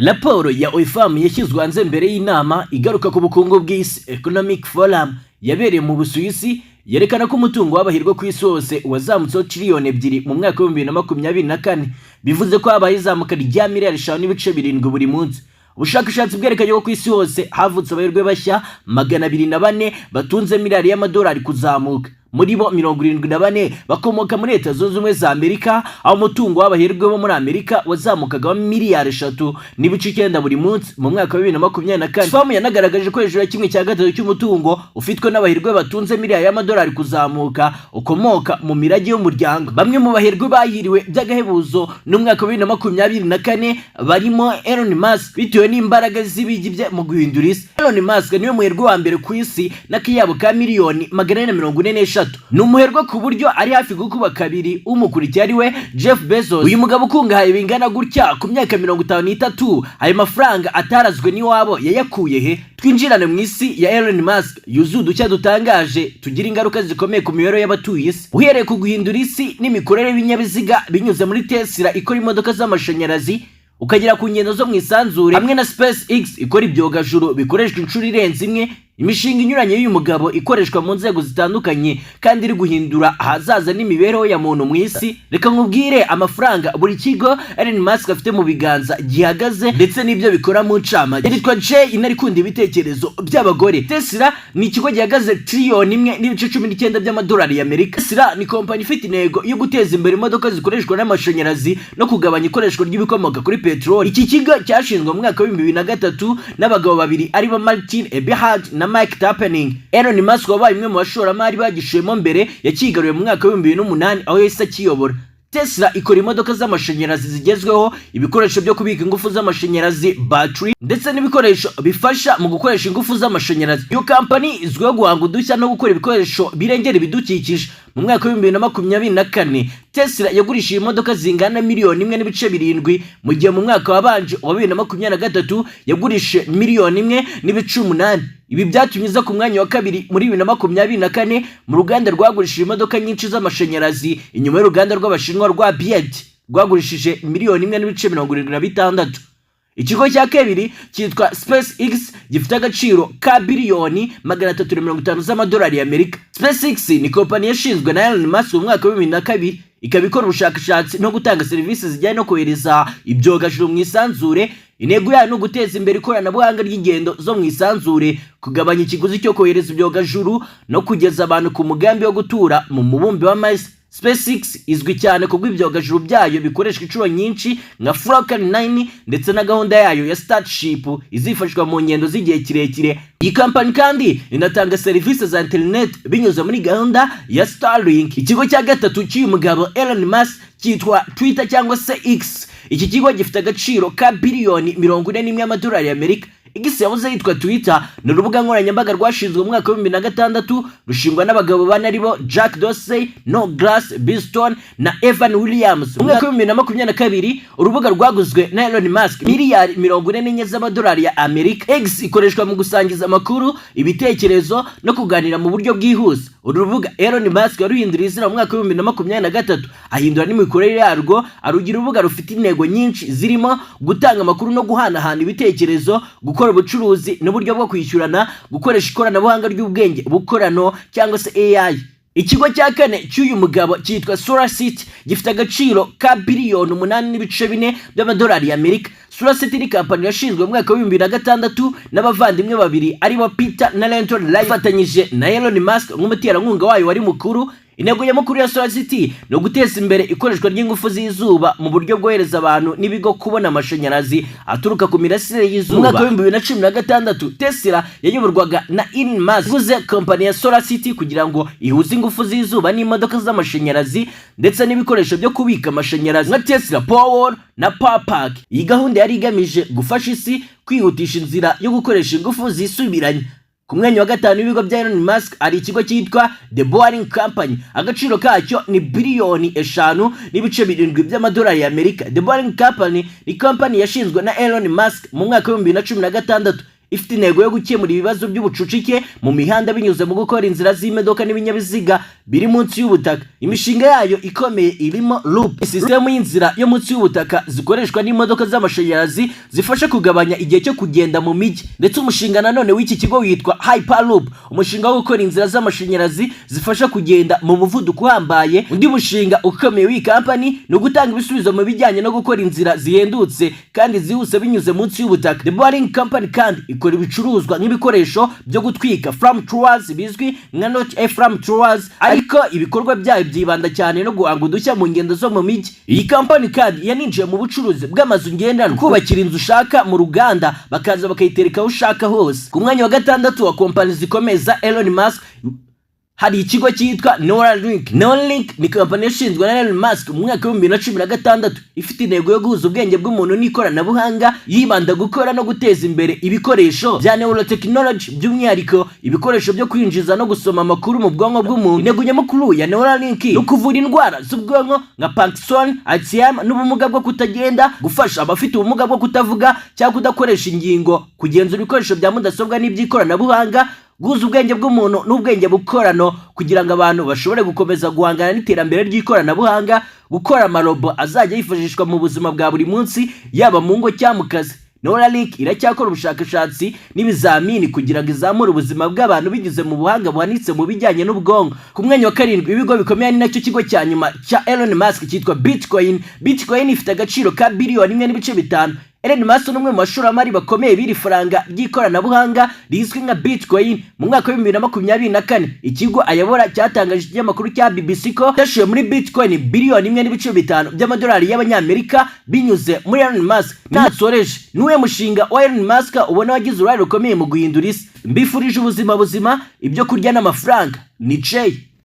Raporo ya OIFAM yashyizwe hanze mbere y'inama igaruka ku bukungu bw'isi Economic Forum yabereye mu Busuwisi yerekana ko umutungo w'abahirwa ku isi hose wazamutseho triliyoni 2 mu mwaka wa 2024, bivuze ko habaye izamuka rya miliyari 5.7 buri munsi. Ubushakashatsi bwerekanye ko ku isi hose havutse abahirwe bashya 204 batunze miliyari y'amadolari kuzamuka. Muri bo 74 bakomoka muri Leta Zunze Ubumwe za Amerika, aho umutungo w'abahirwe bo muri Amerika wazamukaga miliyari 3.9 buri munsi mu mwaka wa 2024. FAM yanagaragaje ko hejuru ya 1/3 cy'umutungo ufitwe n'abahirwe batunze miliyari y'amadolari kuzamuka ukomoka mu mirage y'umuryango. Bamwe mu bahirwe bayiriwe by'agahebuzo n'umwaka wa 2024 barimo Elon Musk, bitewe n'imbaraga z'ibigi bye mu guhindura isi. Elon Musk niwe muherwe wa mbere ku isi n'akiyabo ka miliyoni 440. Ni umuherwe ku buryo ari hafi gukuba kabiri umukurikiye ari we Jeff Bezos. Uyu mugabo ukungahaye bingana gutya ku myaka 53, ayo mafaranga atarazwe n'iwabo yayakuye he? Twinjirane mu isi ya Elon Musk yuzuye udushya dutangaje tugira ingaruka zikomeye ku mibereho y'abatuye isi, uhereye ku guhindura isi n'imikorere y'ibinyabiziga binyuze muri Tesla ikora imodoka z'amashanyarazi, ukagera ku ngendo zo mu isanzure hamwe na SpaceX ikora ibyogajuru bikoreshwa inshuro irenze imwe. Imishinga inyuranye y'uyu mugabo ikoreshwa mu nzego zitandukanye kandi iri guhindura ahazaza n'imibereho ya muntu mu isi. Reka nkubwire amafaranga buri kigo Elon Musk afite mu biganza gihagaze ndetse n'ibyo bikora mu ncamake. Yitwa Jay, inarikunda ibitekerezo by'abagore. Tesla ni ikigo gihagaze triliyoni 1.19 by'amadolari y'Amerika. Tesla ni kompanyi ifite intego yo guteza imbere imodoka zikoreshwa n'amashanyarazi no kugabanya ikoreshwa ry'ibikomoka kuri peteroli. Iki kigo cyashinzwe mu mwaka wa 2003 n'abagabo babiri aribo Martin Eberhard na Mike Tappening. Elon Musk wabaye umwe mu bashoramari bagishemo mbere yakigaruye mu mwaka wa 2008 aho yahise akiyobora. Tesla ikora imodoka z'amashanyarazi zigezweho, ibikoresho byo kubika ingufu z'amashanyarazi battery, ndetse n'ibikoresho bifasha mu gukoresha ingufu z'amashanyarazi. Iyo company izwiho guhanga udushya no gukora ibikoresho birengera ibidukikije. Mu mwaka wa 2024 Tesla yagurishije imodoka zingana miliyoni 1.7, mu gihe mu mwaka wabanje wa 2023 yagurishije miliyoni 1.8. Ibi byatumye iza ku mwanya wa kabiri muri 2024 mu ruganda rwagurishije imodoka nyinshi z'amashanyarazi inyuma y'uruganda rw'Abashinwa rwa BYD rwagurishije miliyoni 1.76. Ikigo cya kabiri cyitwa SpaceX gifite agaciro ka biliyoni 350 z'amadolari y'Amerika. SpaceX ni kompanyi yashinzwe na Elon Musk mu mwaka wa 2002, ikaba ikora ubushakashatsi no gutanga serivisi zijyanye no kohereza ibyogajuru mu isanzure. Intego yayo ni uguteza imbere ikoranabuhanga ry'ingendo zo mu isanzure, kugabanya ikiguzi cyo kohereza ibyogajuru no kugeza abantu ku mugambi wo gutura mu mubumbe wa Mars. SpaceX izwi cyane ku bw'ibyogajuru byayo bikoreshwa inshuro nyinshi nka Falcon 9 ndetse na gahunda yayo ya Starship izifashishwa mu ngendo z'igihe kirekire. Iyi company kandi inatanga serivisi za internet binyuze muri gahunda ya Starlink. Ikigo cya gatatu cy'uyu mugabo Elon Musk cyitwa Twitter cyangwa se X. Iki kigo gifite agaciro ka biliyoni 41 y'amadolari y'Amerika. X yahoze yitwa Twitter, ni urubuga nkoranyambaga rwashinzwe mu mwaka wa 2006 rushingwa n'abagabo bane aribo Jack Dorsey, Noah Glass, Biston na Evan Williams. Mu mwaka wa 2022 urubuga rwaguzwe na Elon Musk miliyari 44 z'amadolari ya Amerika. X ikoreshwa mu gusangiza amakuru, ibitekerezo no kuganira mu buryo bwihuse. Uru rubuga Elon Musk yaruhinduriye izina mu mwaka wa 2023 ahindura n'imikorere yarwo, arugira urubuga rufite intego nyinshi zirimo gutanga amakuru no guhanahana ibitekerezo, gukora ubucuruzi n'uburyo bwo kwishyurana, gukoresha ikoranabuhanga ry'ubwenge bukorano cyangwa se AI. Ikigo cya kane cy'uyu mugabo cyitwa SolarCity gifite agaciro ka biliyoni 8.4 by'amadolari y'Amerika. SolarCity ni company yashinzwe mu mwaka wa 2006 n'abavandimwe babiri aribo Peter na Lenton Ray bafatanyije na Elon Musk nk'umuterankunga wayo wari mukuru. Intego y'amakuru ya SolarCity ni uguteza imbere ikoreshwa ry'ingufu z'izuba mu buryo bwohereza abantu n'ibigo kubona amashanyarazi aturuka ku mirasire y'izuba. Mu mwaka wa 2016 Tesla yayoborwaga na Elon Musk guze company ya SolarCity kugira ngo ihuze ingufu z'izuba n'imodoka z'amashanyarazi ndetse n'ibikoresho byo kubika amashanyarazi nka Tesla Power na Power Pack. Iyi gahunda yari igamije gufasha isi kwihutisha inzira yo gukoresha ingufu zisubiranye. Ku mwanya wa gatanu w'ibigo bya Elon Musk ari ikigo cyitwa The Boring Company. Agaciro kacyo ni biliyoni 5.7 by'amadolari y'Amerika. The Boring Company ni company yashinzwe na Elon Musk mu mwaka wa 2016. ifite intego yo gukemura ibibazo by'ubucucike mu mihanda binyuze mu gukora inzira z'imodoka n'ibinyabiziga biri munsi y'ubutaka. Imishinga yayo ikomeye irimo loop, sisitemu y'inzira yo munsi y'ubutaka zikoreshwa n'imodoka z'amashanyarazi zifasha kugabanya igihe cyo kugenda mu mijyi. Ndetse umushinga nanone w'iki kigo witwa hyperloop, umushinga wo gukora inzira z'amashanyarazi zifasha kugenda mu muvuduko uhambaye. Undi mushinga ukomeye w'iyi company ni ugutanga ibisubizo mu bijyanye no gukora inzira zihendutse kandi zihuse binyuze munsi y'ubutaka. The Boring Company kandi ikora ibicuruzwa nk'ibikoresho byo gutwika flamethrowers bizwi nka not flamethrowers, ariko ibikorwa byayo byibanda cyane no guhanga udushya mu ngendo zo mu mijyi. Iyi company kandi yaninjiye mu bucuruzi bw'amazu ngendanwa, kubakira inzu ushaka mu ruganda bakaza bakayitereka aho ushaka hose. Ku mwanya wa gatandatu wa kompani zikomeza Elon Musk hari ikigo cyitwa Neuralink. Neuralink ni company yashinzwe na Elon Musk mu mwaka wa 2016, ifite intego yo guhuza ubwenge bw'umuntu n'ikoranabuhanga, yibanda gukora no guteza imbere ibikoresho bya neurotechnology, by'umwihariko ibikoresho byo kwinjiza no gusoma amakuru mu bwonko bw'umuntu. Intego nyamukuru ya Neuralink ni ukuvura indwara z'ubwonko nka Parkinson, Alzheimer n'ubumuga bwo kutagenda, gufasha abafite ubumuga bwo kutavuga cyangwa kudakoresha ingingo, kugenzura ibikoresho bya mudasobwa n'iby'ikoranabuhanga, guhuza ubwenge bw'umuntu n'ubwenge bukorano kugira ngo abantu bashobore gukomeza guhangana n'iterambere ry'ikoranabuhanga, gukora amarobo azajya yifashishwa mu buzima bwa buri munsi yaba mu ngo cyangwa mu kazi. Neuralink iracyakora ubushakashatsi n'ibizamini kugira ngo izamure ubuzima bw'abantu binyuze mu buhanga buhanitse mu bijyanye n'ubwonko. Ku mwanya wa karindwi ibigo bikomeye ni nacyo kigo cya nyuma cya Elon Musk cyitwa Bitcoin. Bitcoin ifite agaciro ka biliyoni 1.5. Elon Musk ni umwe mu bashoramari bakomeye b'iri faranga ry'ikoranabuhanga rizwi nka Bitcoin. Mu mwaka wa 2024 ikigo ayobora cyatangaje ikinyamakuru cya BBC ko cyashoye muri Bitcoin biliyoni 1.5 by'amadolari y'abanyamerika binyuze muri Elon Musk. Natsoreje niwe mushinga wa Elon Musk ubona wagize uruhare rukomeye mu guhindura isi. Mbifurije ubuzima buzima, ibyo kurya n'amafaranga. Ni Jay.